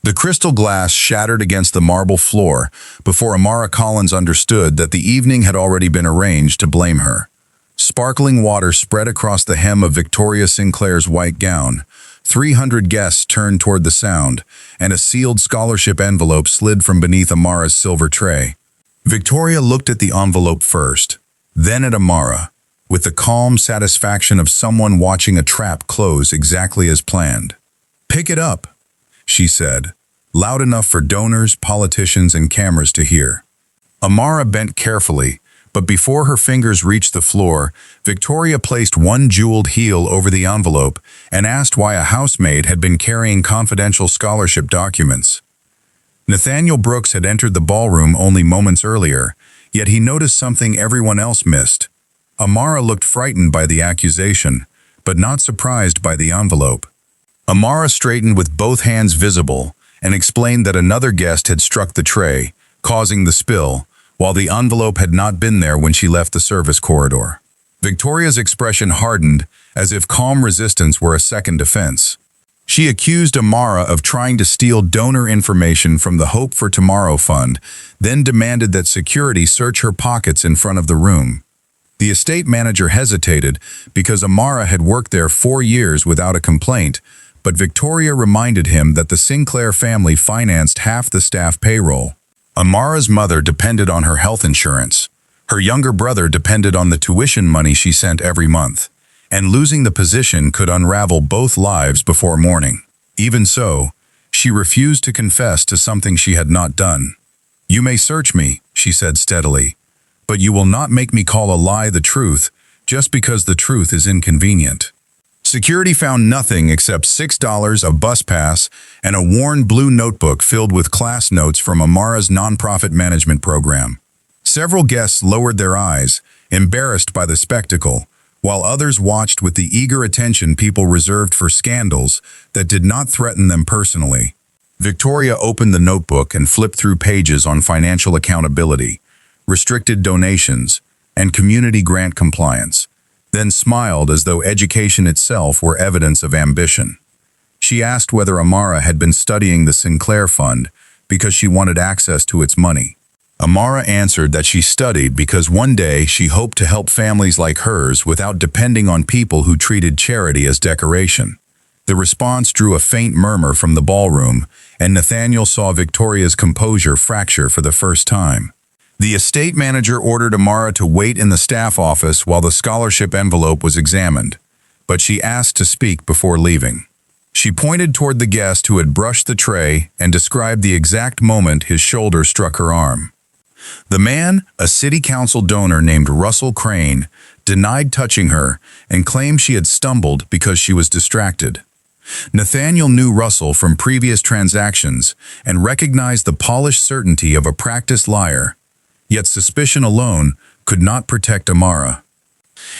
The crystal glass shattered against the marble floor before Amara Collins understood that the evening had already been arranged to blame her. Sparkling water spread across the hem of Victoria Sinclair's white gown. 300 guests turned toward the sound, and a sealed scholarship envelope slid from beneath Amara's silver tray. Victoria looked at the envelope first, then at Amara, with the calm satisfaction of someone watching a trap close exactly as planned. "Pick it up," she said, loud enough for donors, politicians, and cameras to hear. Amara bent carefully, but before her fingers reached the floor, Victoria placed one jeweled heel over the envelope and asked why a housemaid had been carrying confidential scholarship documents. Nathaniel Brooks had entered the ballroom only moments earlier, yet he noticed something everyone else missed. Amara looked frightened by the accusation, but not surprised by the envelope. Amara straightened with both hands visible and explained that another guest had struck the tray, causing the spill, while the envelope had not been there when she left the service corridor. Victoria's expression hardened, as if calm resistance were a second offense. She accused Amara of trying to steal donor information from the Hope for Tomorrow Fund, then demanded that security search her pockets in front of the room. The estate manager hesitated because Amara had worked there 4 years without a complaint, but Victoria reminded him that the Sinclair family financed half the staff payroll. Amara's mother depended on her health insurance. Her younger brother depended on the tuition money she sent every month, and losing the position could unravel both lives before morning. Even so, she refused to confess to something she had not done. "You may search me," she said steadily, "but you will not make me call a lie the truth just because the truth is inconvenient." Security found nothing except $6, a bus pass, and a worn blue notebook filled with class notes from Amara's nonprofit management program. Several guests lowered their eyes, embarrassed by the spectacle, while others watched with the eager attention people reserved for scandals that did not threaten them personally. Victoria opened the notebook and flipped through pages on financial accountability, restricted donations, and community grant compliance, then smiled as though education itself were evidence of ambition. She asked whether Amara had been studying the Sinclair Fund because she wanted access to its money. Amara answered that she studied because one day she hoped to help families like hers without depending on people who treated charity as decoration. The response drew a faint murmur from the ballroom, and Nathaniel saw Victoria's composure fracture for the first time. The estate manager ordered Amara to wait in the staff office while the scholarship envelope was examined, but she asked to speak before leaving. She pointed toward the guest who had brushed the tray and described the exact moment his shoulder struck her arm. The man, a city council donor named Russell Crane, denied touching her and claimed she had stumbled because she was distracted. Nathaniel knew Russell from previous transactions and recognized the polished certainty of a practiced liar. Yet suspicion alone could not protect Amara.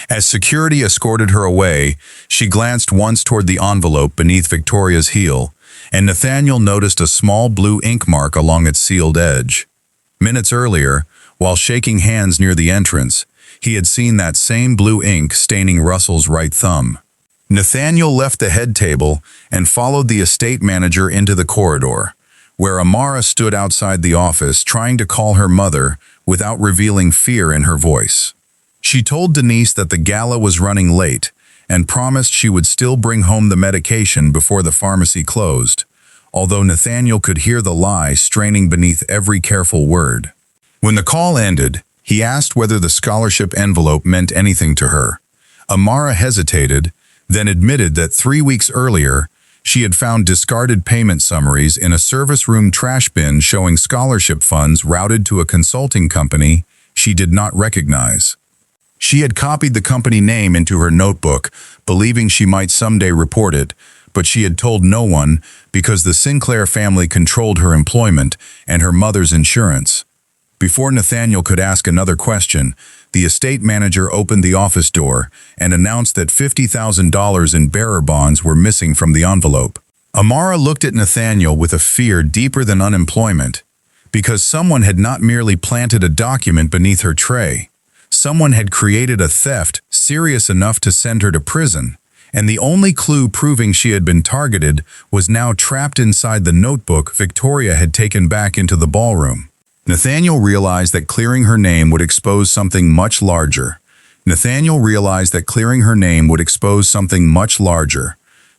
As security escorted her away, she glanced once toward the envelope beneath Victoria's heel, and Nathaniel noticed a small blue ink mark along its sealed edge. Minutes earlier, while shaking hands near the entrance, he had seen that same blue ink staining Russell's right thumb. Nathaniel left the head table and followed the estate manager into the corridor, where Amara stood outside the office trying to call her mother without revealing fear in her voice. She told Denise that the gala was running late and promised she would still bring home the medication before the pharmacy closed, although Nathaniel could hear the lie straining beneath every careful word. When the call ended, he asked whether the scholarship envelope meant anything to her. Amara hesitated, then admitted that 3 weeks earlier, she had found discarded payment summaries in a service room trash bin showing scholarship funds routed to a consulting company she did not recognize. She had copied the company name into her notebook, believing she might someday report it, but she had told no one because the Sinclair family controlled her employment and her mother's insurance. Before Nathaniel could ask another question, the estate manager opened the office door and announced that $50,000 in bearer bonds were missing from the envelope. Amara looked at Nathaniel with a fear deeper than unemployment, because someone had not merely planted a document beneath her tray. Someone had created a theft serious enough to send her to prison, and the only clue proving she had been targeted was now trapped inside the notebook Victoria had taken back into the ballroom. Nathaniel realized that clearing her name would expose something much larger.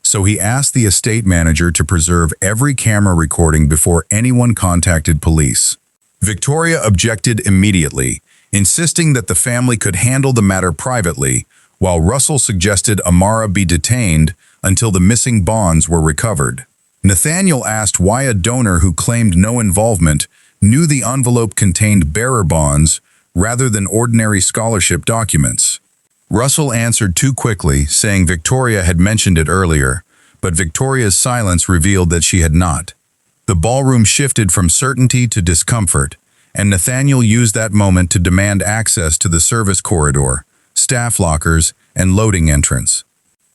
So he asked the estate manager to preserve every camera recording before anyone contacted police. Victoria objected immediately, insisting that the family could handle the matter privately, while Russell suggested Amara be detained until the missing bonds were recovered. Nathaniel asked why a donor who claimed no involvement knew the envelope contained bearer bonds rather than ordinary scholarship documents. Russell answered too quickly, saying Victoria had mentioned it earlier, but Victoria's silence revealed that she had not. The ballroom shifted from certainty to discomfort, and Nathaniel used that moment to demand access to the service corridor, staff lockers, and loading entrance.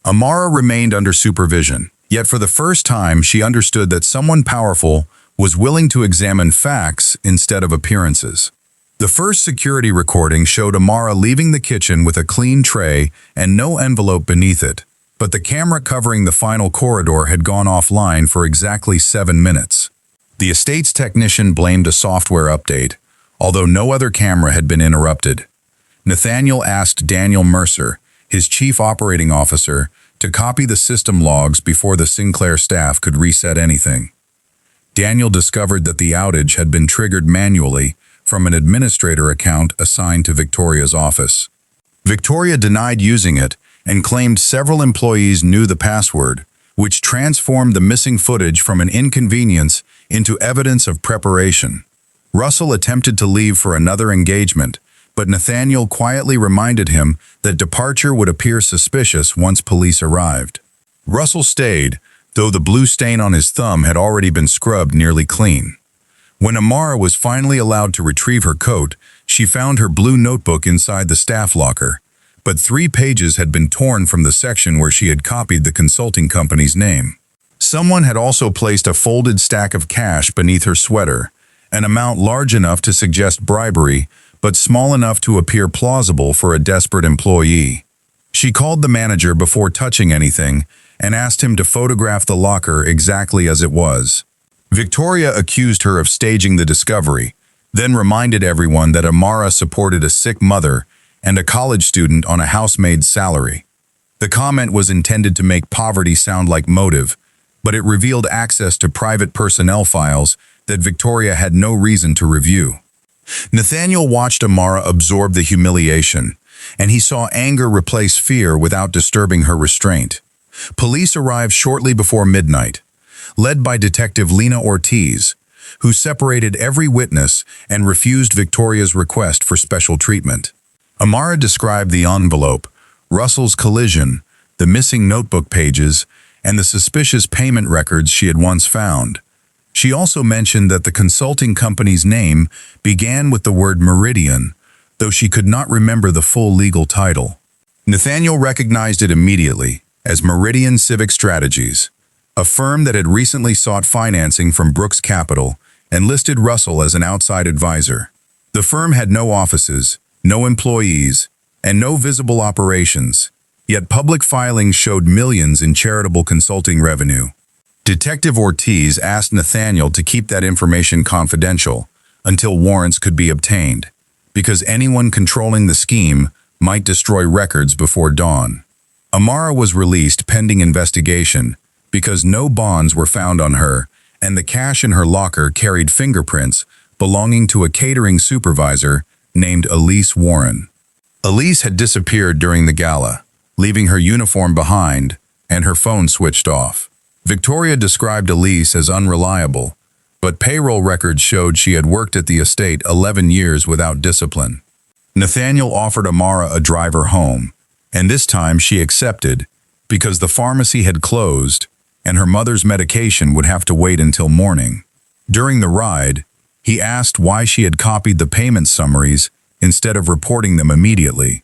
Amara remained under supervision, yet for the first time she understood that someone powerful was willing to examine facts instead of appearances. The first security recording showed Amara leaving the kitchen with a clean tray and no envelope beneath it, but the camera covering the final corridor had gone offline for exactly 7 minutes. The estate's technician blamed a software update, although no other camera had been interrupted. Nathaniel asked Daniel Mercer, his chief operating officer, to copy the system logs before the Sinclair staff could reset anything. Daniel discovered that the outage had been triggered manually from an administrator account assigned to Victoria's office. Victoria denied using it and claimed several employees knew the password, which transformed the missing footage from an inconvenience into evidence of preparation. Russell attempted to leave for another engagement, but Nathaniel quietly reminded him that departure would appear suspicious once police arrived. Russell stayed, though the blue stain on his thumb had already been scrubbed nearly clean. When Amara was finally allowed to retrieve her coat, she found her blue notebook inside the staff locker, but 3 pages had been torn from the section where she had copied the consulting company's name. Someone had also placed a folded stack of cash beneath her sweater, an amount large enough to suggest bribery, but small enough to appear plausible for a desperate employee. She called the manager before touching anything and asked him to photograph the locker exactly as it was. Victoria accused her of staging the discovery, then reminded everyone that Amara supported a sick mother and a college student on a housemaid's salary. The comment was intended to make poverty sound like motive, but it revealed access to private personnel files that Victoria had no reason to review. Nathaniel watched Amara absorb the humiliation, and he saw anger replace fear without disturbing her restraint. Police arrived shortly before midnight, led by Detective Lena Ortiz, who separated every witness and refused Victoria's request for special treatment. Amara described the envelope, Russell's collision, the missing notebook pages, and the suspicious payment records she had once found. She also mentioned that the consulting company's name began with the word Meridian, though she could not remember the full legal title. Nathaniel recognized it immediately as Meridian Civic Strategies, a firm that had recently sought financing from Brooks Capital and listed Russell as an outside advisor. The firm had no offices, no employees, and no visible operations, yet public filings showed millions in charitable consulting revenue. Detective Ortiz asked Nathaniel to keep that information confidential until warrants could be obtained, because anyone controlling the scheme might destroy records before dawn. Amara was released pending investigation because no bonds were found on her, and the cash in her locker carried fingerprints belonging to a catering supervisor named Elise Warren. Elise had disappeared during the gala, leaving her uniform behind and her phone switched off. Victoria described Elise as unreliable, but payroll records showed she had worked at the estate 11 years without discipline. Nathaniel offered Amara a driver home, and this time she accepted because the pharmacy had closed and her mother's medication would have to wait until morning. During the ride, he asked why she had copied the payment summaries instead of reporting them immediately.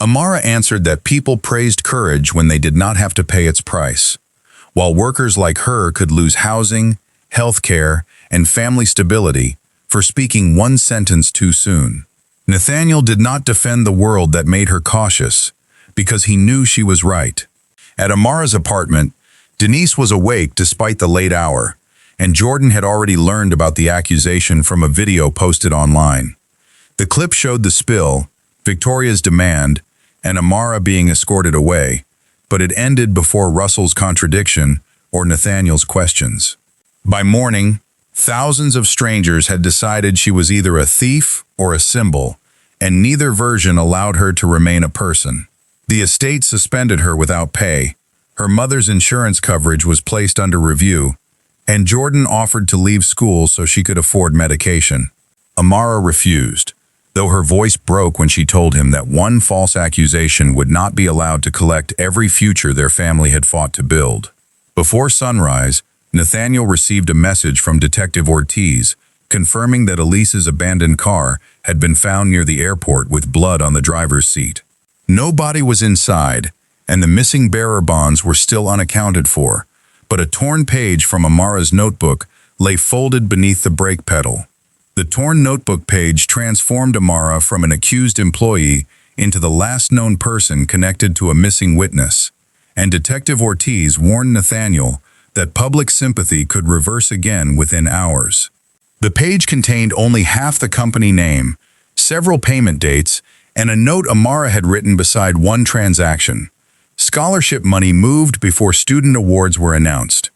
Amara answered that people praised courage when they did not have to pay its price, while workers like her could lose housing, health care, and family stability for speaking one sentence too soon. Nathaniel did not defend the world that made her cautious, because he knew she was right. At Amara's apartment, Denise was awake despite the late hour, and Jordan had already learned about the accusation from a video posted online. The clip showed the spill, Victoria's demand, and Amara being escorted away, but it ended before Russell's contradiction or Nathaniel's questions. By morning, thousands of strangers had decided she was either a thief or a symbol, and neither version allowed her to remain a person. The estate suspended her without pay, her mother's insurance coverage was placed under review, and Jordan offered to leave school so she could afford medication. Amara refused, though her voice broke when she told him that one false accusation would not be allowed to collect every future their family had fought to build. Before sunrise, Nathaniel received a message from Detective Ortiz confirming that Elise's abandoned car had been found near the airport with blood on the driver's seat. No body was inside, and the missing bearer bonds were still unaccounted for, but a torn page from Amara's notebook lay folded beneath the brake pedal. The torn notebook page transformed Amara from an accused employee into the last known person connected to a missing witness, and Detective Ortiz warned Nathaniel that public sympathy could reverse again within hours. The page contained only half the company name, several payment dates, and a note Amara had written beside one transaction. Scholarship money moved before student awards were announced.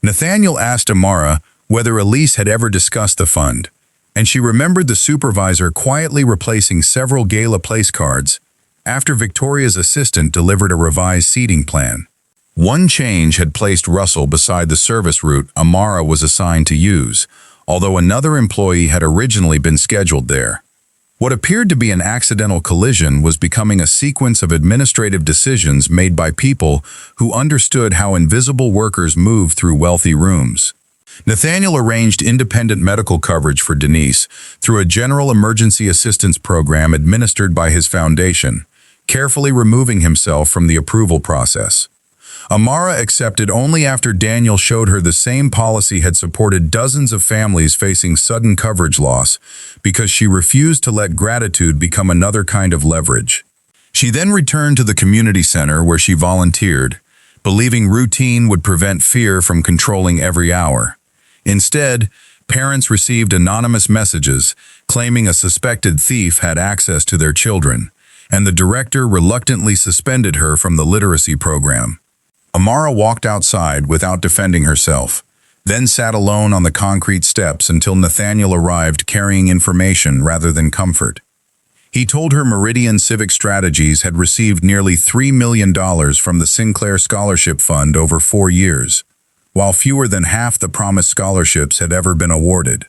Nathaniel asked Amara whether Elise had ever discussed the fund, and she remembered the supervisor quietly replacing several gala place cards after Victoria's assistant delivered a revised seating plan. One change had placed Russell beside the service route Amara was assigned to use, although another employee had originally been scheduled there. What appeared to be an accidental collision was becoming a sequence of administrative decisions made by people who understood how invisible workers move through wealthy rooms. Nathaniel arranged independent medical coverage for Denise through a general emergency assistance program administered by his foundation, carefully removing himself from the approval process. Amara accepted only after Daniel showed her the same policy had supported dozens of families facing sudden coverage loss because she refused to let gratitude become another kind of leverage. She then returned to the community center where she volunteered, believing routine would prevent fear from controlling every hour. Instead, parents received anonymous messages claiming a suspected thief had access to their children, and the director reluctantly suspended her from the literacy program. Amara walked outside without defending herself, then sat alone on the concrete steps until Nathaniel arrived carrying information rather than comfort. He told her Meridian Civic Strategies had received nearly $3 million from the Sinclair Scholarship Fund over 4 years, while fewer than half the promised scholarships had ever been awarded.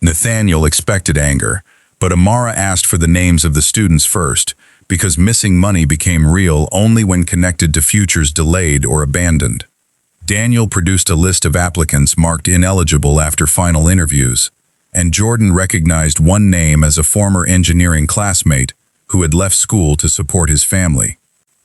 Nathaniel expected anger, but Amara asked for the names of the students first, because missing money became real only when connected to futures delayed or abandoned. Daniel produced a list of applicants marked ineligible after final interviews, and Jordan recognized one name as a former engineering classmate who had left school to support his family.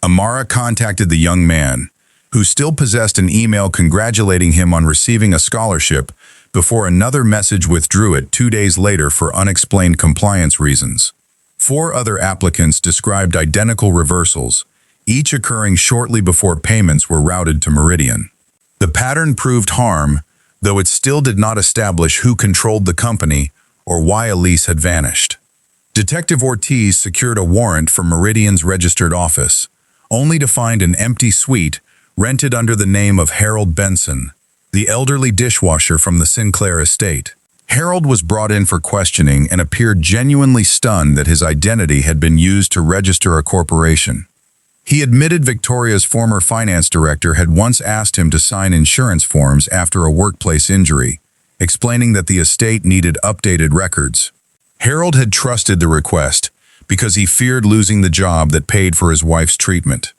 Amara contacted the young man, who still possessed an email congratulating him on receiving a scholarship, before another message withdrew it 2 days later for unexplained compliance reasons. 4 other applicants described identical reversals, each occurring shortly before payments were routed to Meridian. The pattern proved harm, though it still did not establish who controlled the company or why Elise had vanished. Detective Ortiz secured a warrant from Meridian's registered office, only to find an empty suite rented under the name of Harold Benson, the elderly dishwasher from the Sinclair estate. Harold was brought in for questioning and appeared genuinely stunned that his identity had been used to register a corporation. He admitted Victoria's former finance director had once asked him to sign insurance forms after a workplace injury, explaining that the estate needed updated records. Harold had trusted the request because he feared losing the job that paid for his wife's treatment.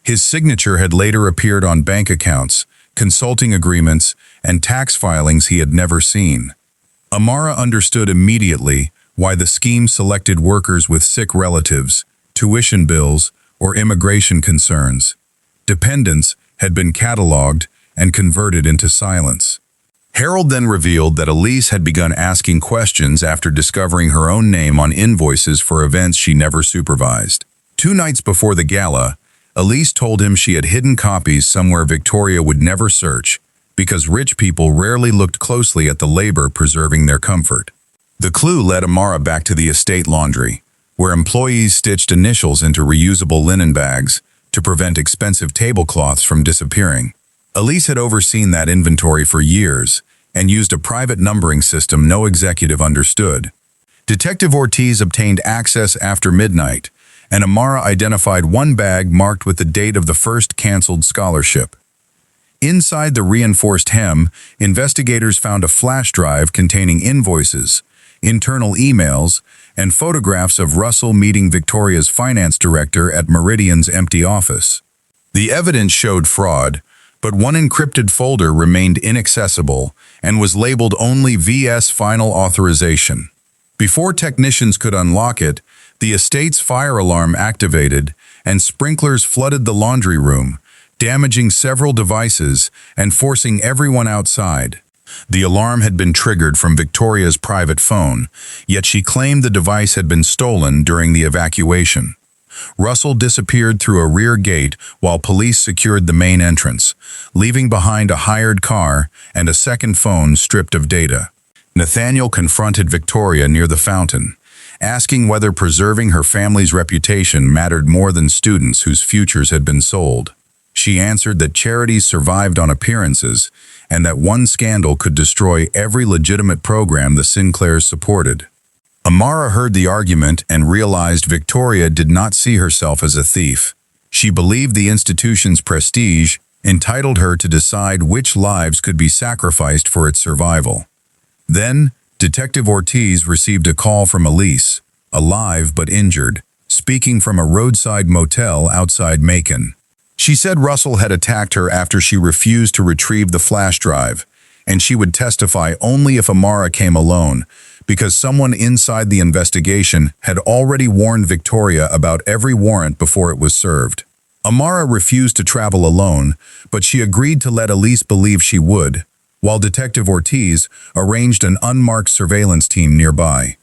His signature had later appeared on bank accounts, consulting agreements, and tax filings he had never seen. Amara understood immediately why the scheme selected workers with sick relatives, tuition bills, or immigration concerns. Dependents had been cataloged and converted into silence. Harold then revealed that Elise had begun asking questions after discovering her own name on invoices for events she never supervised. 2 nights before the gala, Elise told him she had hidden copies somewhere Victoria would never search, because rich people rarely looked closely at the labor preserving their comfort. The clue led Amara back to the estate laundry, where employees stitched initials into reusable linen bags to prevent expensive tablecloths from disappearing. Elise had overseen that inventory for years and used a private numbering system no executive understood. Detective Ortiz obtained access after midnight, and Amara identified one bag marked with the date of the first canceled scholarship. Inside the reinforced hem, investigators found a flash drive containing invoices, internal emails, and photographs of Russell meeting Victoria's finance director at Meridian's empty office. The evidence showed fraud, but one encrypted folder remained inaccessible and was labeled only VS Final Authorization. Before technicians could unlock it, the estate's fire alarm activated and sprinklers flooded the laundry room, damaging several devices and forcing everyone outside. The alarm had been triggered from Victoria's private phone, yet she claimed the device had been stolen during the evacuation. Russell disappeared through a rear gate while police secured the main entrance, leaving behind a hired car and a second phone stripped of data. Nathaniel confronted Victoria near the fountain, asking whether preserving her family's reputation mattered more than students whose futures had been sold. She answered that charities survived on appearances and that one scandal could destroy every legitimate program the Sinclairs supported. Amara heard the argument and realized Victoria did not see herself as a thief. She believed the institution's prestige entitled her to decide which lives could be sacrificed for its survival. Then, Detective Ortiz received a call from Elise, alive but injured, speaking from a roadside motel outside Macon. She said Russell had attacked her after she refused to retrieve the flash drive, and she would testify only if Amara came alone, because someone inside the investigation had already warned Victoria about every warrant before it was served. Amara refused to travel alone, but she agreed to let Elise believe she would, while Detective Ortiz arranged an unmarked surveillance team nearby.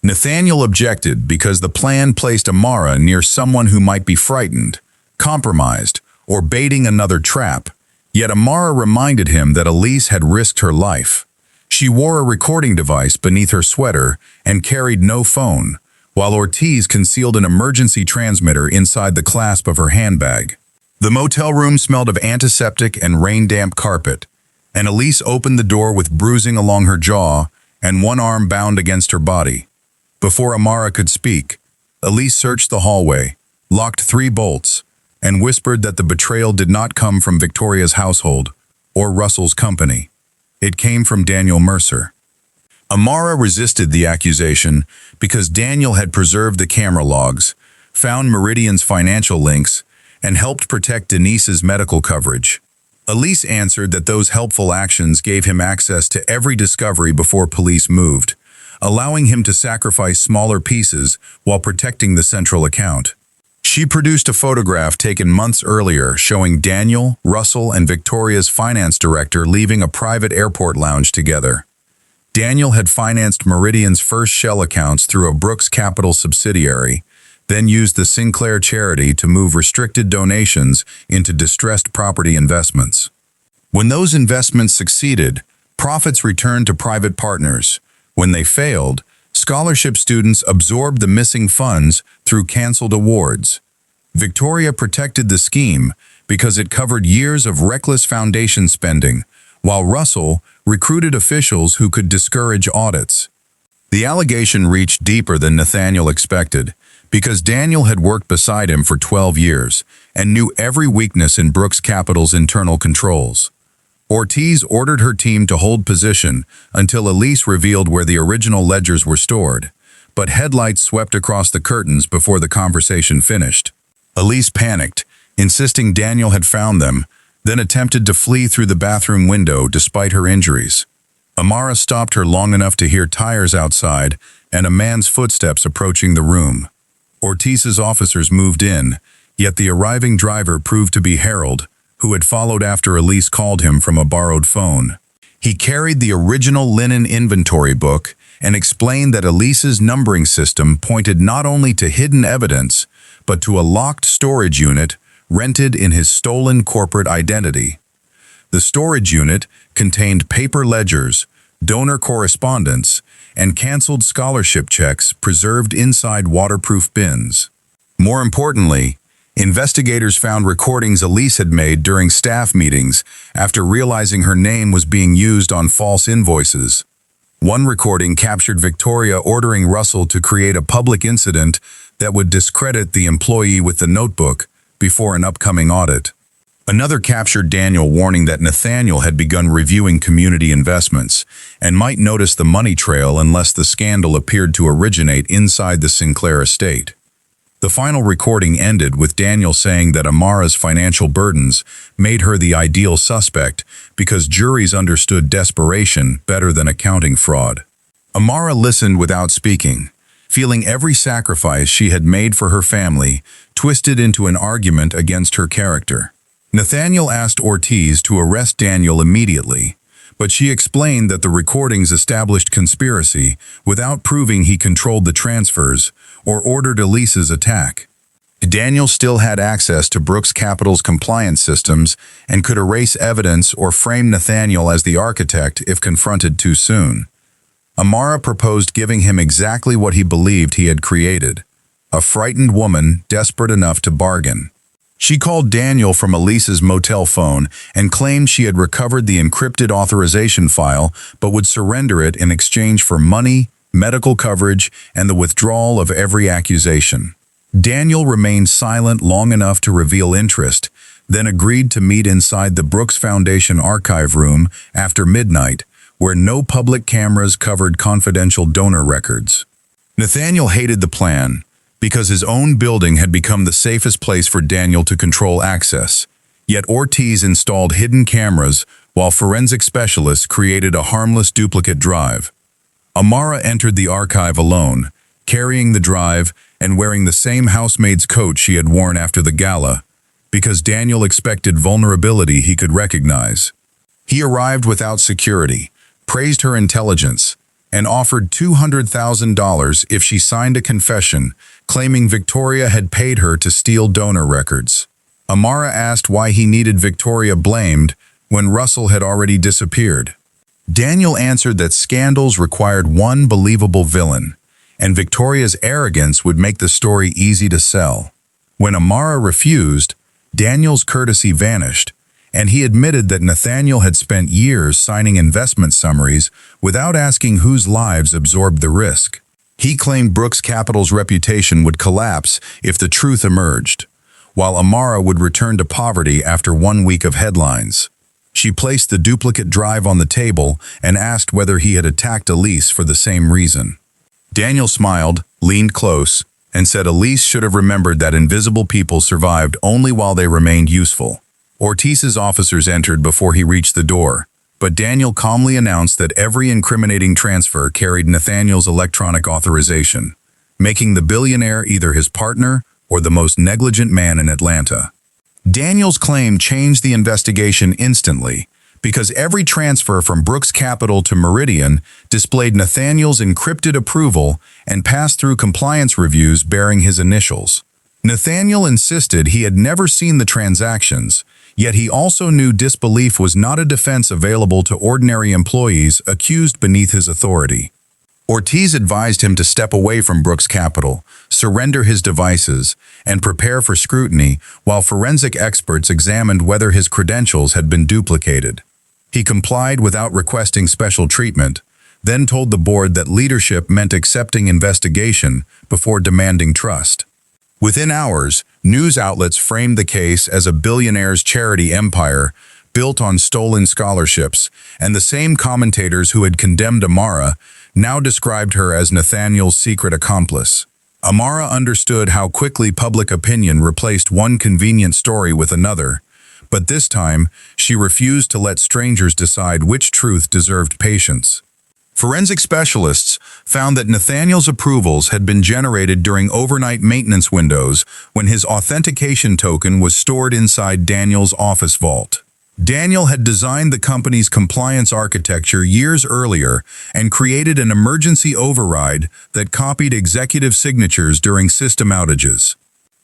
Nathaniel objected because the plan placed Amara near someone who might be frightened, compromised, or baiting another trap, yet Amara reminded him that Elise had risked her life. She wore a recording device beneath her sweater and carried no phone, while Ortiz concealed an emergency transmitter inside the clasp of her handbag. The motel room smelled of antiseptic and rain-damp carpet, and Elise opened the door with bruising along her jaw and one arm bound against her body. Before Amara could speak, Elise searched the hallway, locked 3 bolts, and whispered that the betrayal did not come from Victoria's household or Russell's company. It came from Daniel Mercer. Amara resisted the accusation because Daniel had preserved the camera logs, found Meridian's financial links, and helped protect Denise's medical coverage. Elise answered that those helpful actions gave him access to every discovery before police moved, allowing him to sacrifice smaller pieces while protecting the central account. She produced a photograph taken months earlier showing Daniel, Russell, and Victoria's finance director leaving a private airport lounge together. Daniel had financed Meridian's first shell accounts through a Brooks Capital subsidiary, then used the Sinclair charity to move restricted donations into distressed property investments. When those investments succeeded, profits returned to private partners. When they failed, scholarship students absorbed the missing funds through canceled awards. Victoria protected the scheme because it covered years of reckless foundation spending, while Russell recruited officials who could discourage audits. The allegation reached deeper than Nathaniel expected, because Daniel had worked beside him for 12 years and knew every weakness in Brooks Capital's internal controls. Ortiz ordered her team to hold position until Elise revealed where the original ledgers were stored, but headlights swept across the curtains before the conversation finished. Elise panicked, insisting Daniel had found them, then attempted to flee through the bathroom window despite her injuries. Amara stopped her long enough to hear tires outside and a man's footsteps approaching the room. Ortiz's officers moved in, yet the arriving driver proved to be Harold, who had followed after Elise called him from a borrowed phone. He carried the original linen inventory book and explained that Elise's numbering system pointed not only to hidden evidence, but to a locked storage unit rented in his stolen corporate identity. The storage unit contained paper ledgers, donor correspondence, and canceled scholarship checks preserved inside waterproof bins. More importantly, investigators found recordings Elise had made during staff meetings after realizing her name was being used on false invoices. One recording captured Victoria ordering Russell to create a public incident that would discredit the employee with the notebook before an upcoming audit. Another captured Daniel warning that Nathaniel had begun reviewing community investments and might notice the money trail unless the scandal appeared to originate inside the Sinclair estate. The final recording ended with Daniel saying that Amara's financial burdens made her the ideal suspect because juries understood desperation better than accounting fraud. Amara listened without speaking, feeling every sacrifice she had made for her family twisted into an argument against her character. Nathaniel asked Ortiz to arrest Daniel immediately, but she explained that the recordings established conspiracy without proving he controlled the transfers or ordered Elise's attack. Daniel still had access to Brooks Capital's compliance systems and could erase evidence or frame Nathaniel as the architect if confronted too soon. Amara proposed giving him exactly what he believed he had created, a frightened woman desperate enough to bargain. She called Daniel from Elise's motel phone and claimed she had recovered the encrypted authorization file but would surrender it in exchange for money, medical coverage, and the withdrawal of every accusation. Daniel remained silent long enough to reveal interest, then agreed to meet inside the Brooks Foundation archive room after midnight, where no public cameras covered confidential donor records. Nathaniel hated the plan, because his own building had become the safest place for Daniel to control access. Yet Ortiz installed hidden cameras while forensic specialists created a harmless duplicate drive. Amara entered the archive alone, carrying the drive and wearing the same housemaid's coat she had worn after the gala, because Daniel expected vulnerability he could recognize. He arrived without security, praised her intelligence, and offered $200,000 if she signed a confession claiming Victoria had paid her to steal donor records. Amara asked why he needed Victoria blamed when Russell had already disappeared. Daniel answered that scandals required one believable villain, and Victoria's arrogance would make the story easy to sell. When Amara refused, Daniel's courtesy vanished, and he admitted that Nathaniel had spent years signing investment summaries without asking whose lives absorbed the risk. He claimed Brooks Capital's reputation would collapse if the truth emerged, while Amara would return to poverty after 1 week of headlines. She placed the duplicate drive on the table and asked whether he had attacked Elise for the same reason. Daniel smiled, leaned close, and said Elise should have remembered that invisible people survived only while they remained useful. Ortiz's officers entered before he reached the door, but Daniel calmly announced that every incriminating transfer carried Nathaniel's electronic authorization, making the billionaire either his partner or the most negligent man in Atlanta. Daniel's claim changed the investigation instantly, because every transfer from Brooks Capital to Meridian displayed Nathaniel's encrypted approval and passed through compliance reviews bearing his initials. Nathaniel insisted he had never seen the transactions, yet he also knew disbelief was not a defense available to ordinary employees accused beneath his authority. Ortiz advised him to step away from Brooks Capital, surrender his devices, and prepare for scrutiny while forensic experts examined whether his credentials had been duplicated. He complied without requesting special treatment, then told the board that leadership meant accepting investigation before demanding trust. Within hours, news outlets framed the case as a billionaire's charity empire built on stolen scholarships, and the same commentators who had condemned Amara now described her as Nathaniel's secret accomplice. Amara understood how quickly public opinion replaced one convenient story with another, but this time she refused to let strangers decide which truth deserved patience. Forensic specialists found that Nathaniel's approvals had been generated during overnight maintenance windows when his authentication token was stored inside Daniel's office vault. Daniel had designed the company's compliance architecture years earlier and created an emergency override that copied executive signatures during system outages.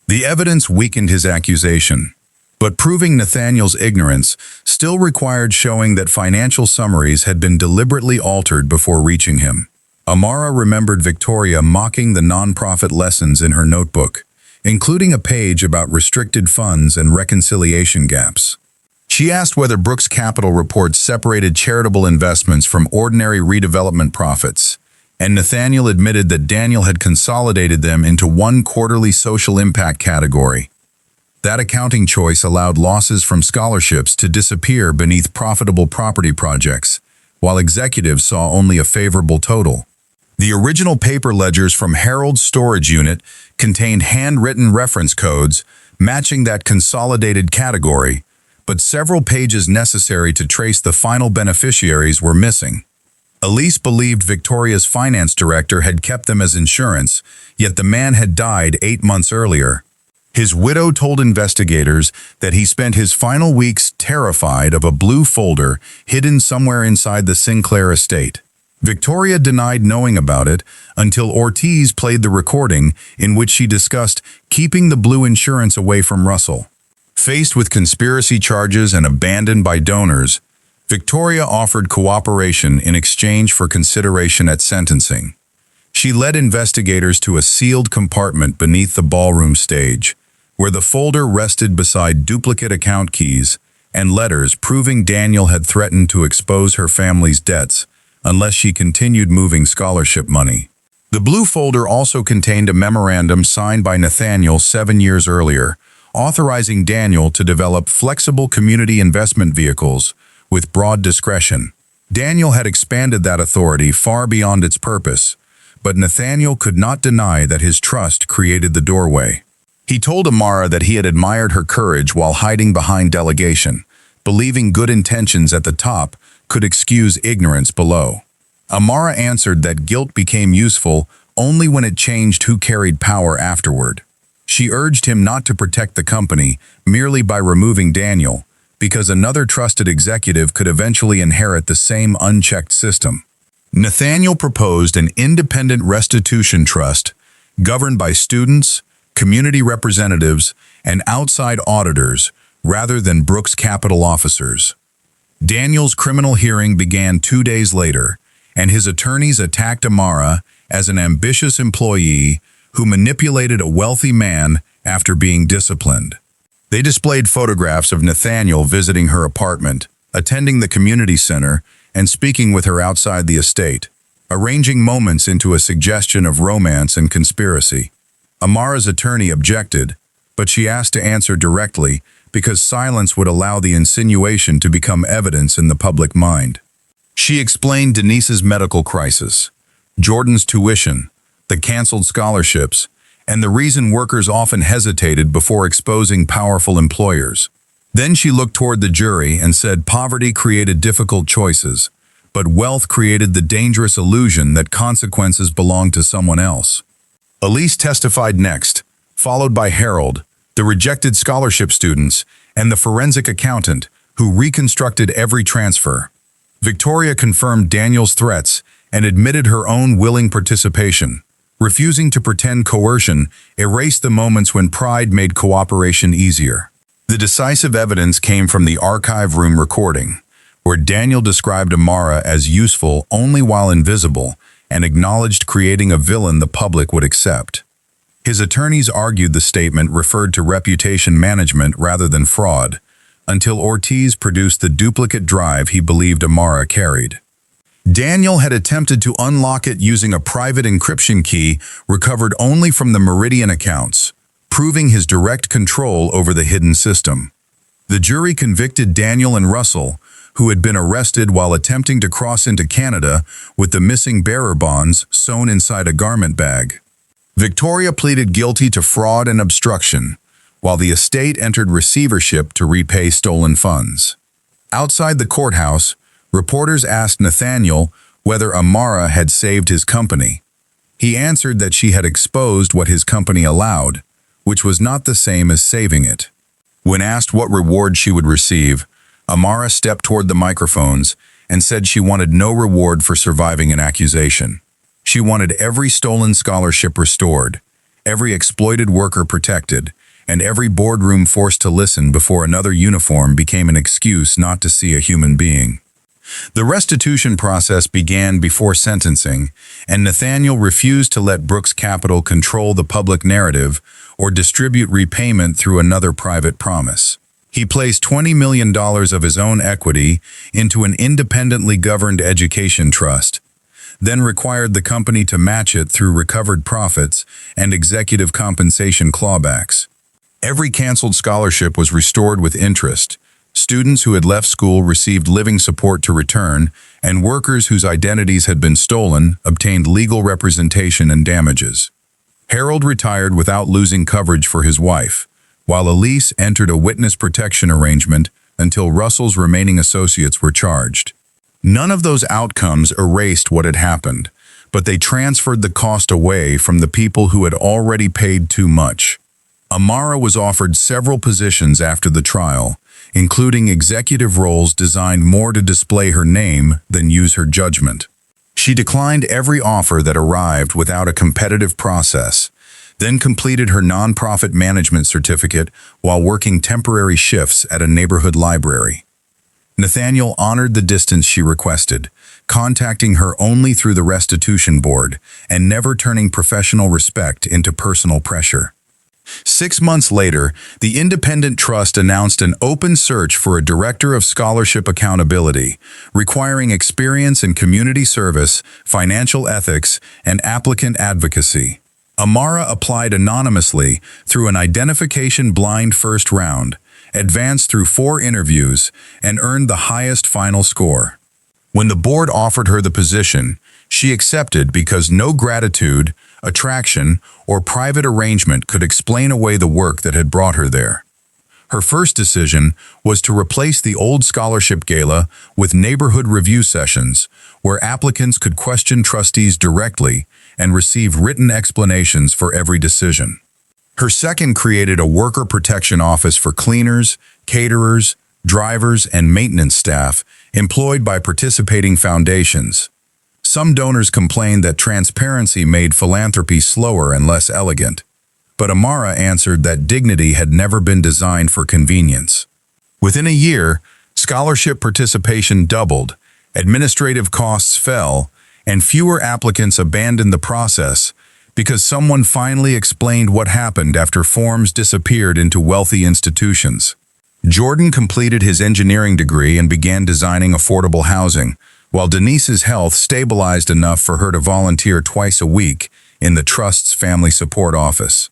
The evidence weakened his accusation, but proving Nathaniel's ignorance still required showing that financial summaries had been deliberately altered before reaching him. Amara remembered Victoria mocking the nonprofit lessons in her notebook, including a page about restricted funds and reconciliation gaps. She asked whether Brooks' Capital reports separated charitable investments from ordinary redevelopment profits, and Nathaniel admitted that Daniel had consolidated them into one quarterly social impact category. That accounting choice allowed losses from scholarships to disappear beneath profitable property projects, while executives saw only a favorable total. The original paper ledgers from Harold's storage unit contained handwritten reference codes matching that consolidated category, but several pages necessary to trace the final beneficiaries were missing. Elise believed Victoria's finance director had kept them as insurance, yet the man had died 8 months earlier. His widow told investigators that he spent his final weeks terrified of a blue folder hidden somewhere inside the Sinclair estate. Victoria denied knowing about it until Ortiz played the recording in which she discussed keeping the blue insurance away from Russell. Faced with conspiracy charges and abandoned by donors, Victoria offered cooperation in exchange for consideration at sentencing. She led investigators to a sealed compartment beneath the ballroom stage, where the folder rested beside duplicate account keys and letters proving Daniel had threatened to expose her family's debts unless she continued moving scholarship money. The blue folder also contained a memorandum signed by Nathaniel 7 years earlier, authorizing Daniel to develop flexible community investment vehicles with broad discretion. Daniel had expanded that authority far beyond its purpose, but Nathaniel could not deny that his trust created the doorway. He told Amara that he had admired her courage while hiding behind delegation, believing good intentions at the top could excuse ignorance below. Amara answered that guilt became useful only when it changed who carried power afterward. She urged him not to protect the company merely by removing Daniel, because another trusted executive could eventually inherit the same unchecked system. Nathaniel proposed an independent restitution trust governed by students, community representatives, and outside auditors rather than Brooks' Capital officers. Daniel's criminal hearing began 2 days later, and his attorneys attacked Amara as an ambitious employee who manipulated a wealthy man after being disciplined. They displayed photographs of Nathaniel visiting her apartment, attending the community center, and speaking with her outside the estate, arranging moments into a suggestion of romance and conspiracy. Amara's attorney objected, but she asked to answer directly because silence would allow the insinuation to become evidence in the public mind. She explained Denise's medical crisis, Jordan's tuition, the canceled scholarships, and the reason workers often hesitated before exposing powerful employers. Then she looked toward the jury and said poverty created difficult choices, but wealth created the dangerous illusion that consequences belonged to someone else. Elise testified next, followed by Harold, the rejected scholarship students, and the forensic accountant, who reconstructed every transfer. Victoria confirmed Daniel's threats and admitted her own willing participation. Refusing to pretend coercion erased the moments when pride made cooperation easier. The decisive evidence came from the archive room recording, where Daniel described Amara as useful only while invisible and acknowledged creating a villain the public would accept. His attorneys argued the statement referred to reputation management rather than fraud, until Ortiz produced the duplicate drive he believed Amara carried. Daniel had attempted to unlock it using a private encryption key recovered only from the Meridian accounts, proving his direct control over the hidden system. The jury convicted Daniel and Russell, who had been arrested while attempting to cross into Canada with the missing bearer bonds sewn inside a garment bag. Victoria pleaded guilty to fraud and obstruction, while the estate entered receivership to repay stolen funds. Outside the courthouse, reporters asked Nathaniel whether Amara had saved his company. He answered that she had exposed what his company allowed, which was not the same as saving it. When asked what reward she would receive, Amara stepped toward the microphones and said she wanted no reward for surviving an accusation. She wanted every stolen scholarship restored, every exploited worker protected, and every boardroom forced to listen before another uniform became an excuse not to see a human being. The restitution process began before sentencing, and Nathaniel refused to let Brooks Capital control the public narrative or distribute repayment through another private promise. He placed $20 million of his own equity into an independently governed education trust, then required the company to match it through recovered profits and executive compensation clawbacks. Every canceled scholarship was restored with interest. Students who had left school received living support to return, and workers whose identities had been stolen obtained legal representation and damages. Harold retired without losing coverage for his wife, while Elise entered a witness protection arrangement until Russell's remaining associates were charged. None of those outcomes erased what had happened, but they transferred the cost away from the people who had already paid too much. Amara was offered several positions after the trial, including executive roles designed more to display her name than use her judgment. She declined every offer that arrived without a competitive process, then completed her nonprofit management certificate while working temporary shifts at a neighborhood library. Nathaniel honored the distance she requested, contacting her only through the restitution board and never turning professional respect into personal pressure. 6 months later, the Independent Trust announced an open search for a Director of Scholarship Accountability, requiring experience in community service, financial ethics, and applicant advocacy. Amara applied anonymously through an identification-blind first round, advanced through 4 interviews, and earned the highest final score. When the board offered her the position, she accepted because no gratitude, attraction, or private arrangement could explain away the work that had brought her there. Her first decision was to replace the old scholarship gala with neighborhood review sessions, where applicants could question trustees directly and receive written explanations for every decision. Her second created a worker protection office for cleaners, caterers, drivers, and maintenance staff employed by participating foundations. Some donors complained that transparency made philanthropy slower and less elegant, but Amara answered that dignity had never been designed for convenience. Within a year, scholarship participation doubled, administrative costs fell, and fewer applicants abandoned the process because someone finally explained what happened after forms disappeared into wealthy institutions. Jordan completed his engineering degree and began designing affordable housing, while Denise's health stabilized enough for her to volunteer twice a week in the Trust's Family Support Office.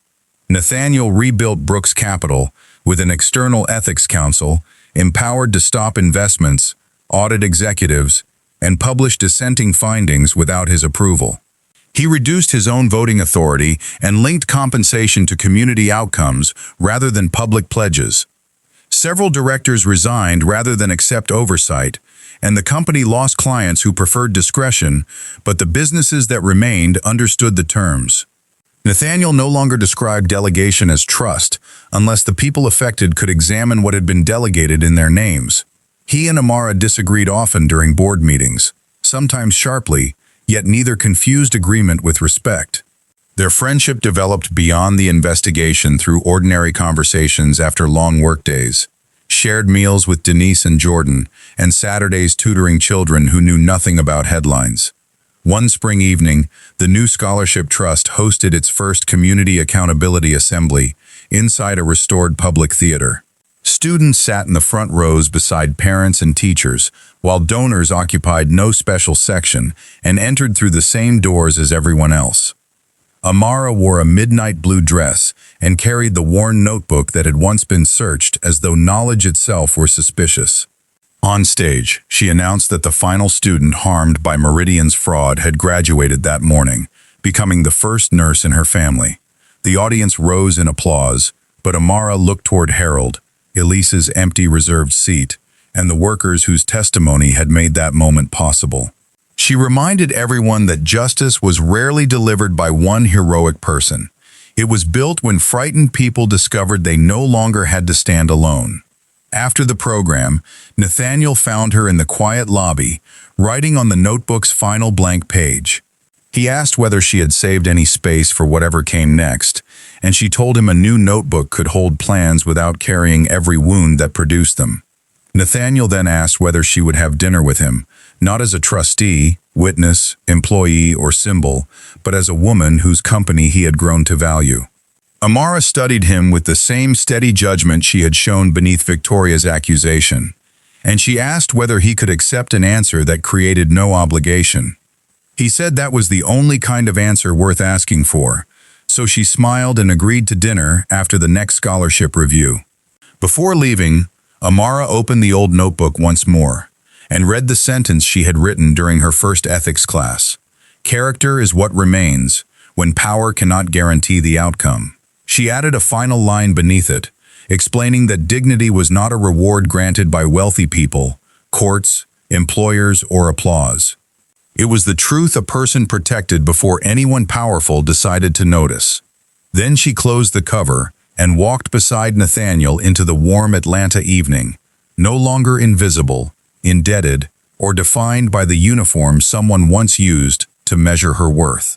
Nathaniel rebuilt Brooks Capital with an external ethics council, empowered to stop investments, audit executives, and publish dissenting findings without his approval. He reduced his own voting authority and linked compensation to community outcomes rather than public pledges. Several directors resigned rather than accept oversight, and the company lost clients who preferred discretion, but the businesses that remained understood the terms. Nathaniel no longer described delegation as trust, unless the people affected could examine what had been delegated in their names. He and Amara disagreed often during board meetings, sometimes sharply, yet neither confused agreement with respect. Their friendship developed beyond the investigation through ordinary conversations after long workdays, shared meals with Denise and Jordan, and Saturdays tutoring children who knew nothing about headlines. One spring evening, the new Scholarship Trust hosted its first Community Accountability Assembly inside a restored public theater. Students sat in the front rows beside parents and teachers, while donors occupied no special section and entered through the same doors as everyone else. Amara wore a midnight blue dress and carried the worn notebook that had once been searched as though knowledge itself were suspicious. On stage, she announced that the final student harmed by Meridian's fraud had graduated that morning, becoming the first nurse in her family. The audience rose in applause, but Amara looked toward Harold, Elise's empty reserved seat, and the workers whose testimony had made that moment possible. She reminded everyone that justice was rarely delivered by one heroic person. It was built when frightened people discovered they no longer had to stand alone. After the program, Nathaniel found her in the quiet lobby, writing on the notebook's final blank page. He asked whether she had saved any space for whatever came next, and she told him a new notebook could hold plans without carrying every wound that produced them. Nathaniel then asked whether she would have dinner with him, not as a trustee, witness, employee, or symbol, but as a woman whose company he had grown to value. Amara studied him with the same steady judgment she had shown beneath Victoria's accusation, and she asked whether he could accept an answer that created no obligation. He said that was the only kind of answer worth asking for, so she smiled and agreed to dinner after the next scholarship review. Before leaving, Amara opened the old notebook once more and read the sentence she had written during her first ethics class. Character is what remains when power cannot guarantee the outcome. She added a final line beneath it, explaining that dignity was not a reward granted by wealthy people, courts, employers, or applause. It was the truth a person protected before anyone powerful decided to notice. Then she closed the cover and walked beside Nathaniel into the warm Atlanta evening, no longer invisible, indebted, or defined by the uniform someone once used to measure her worth.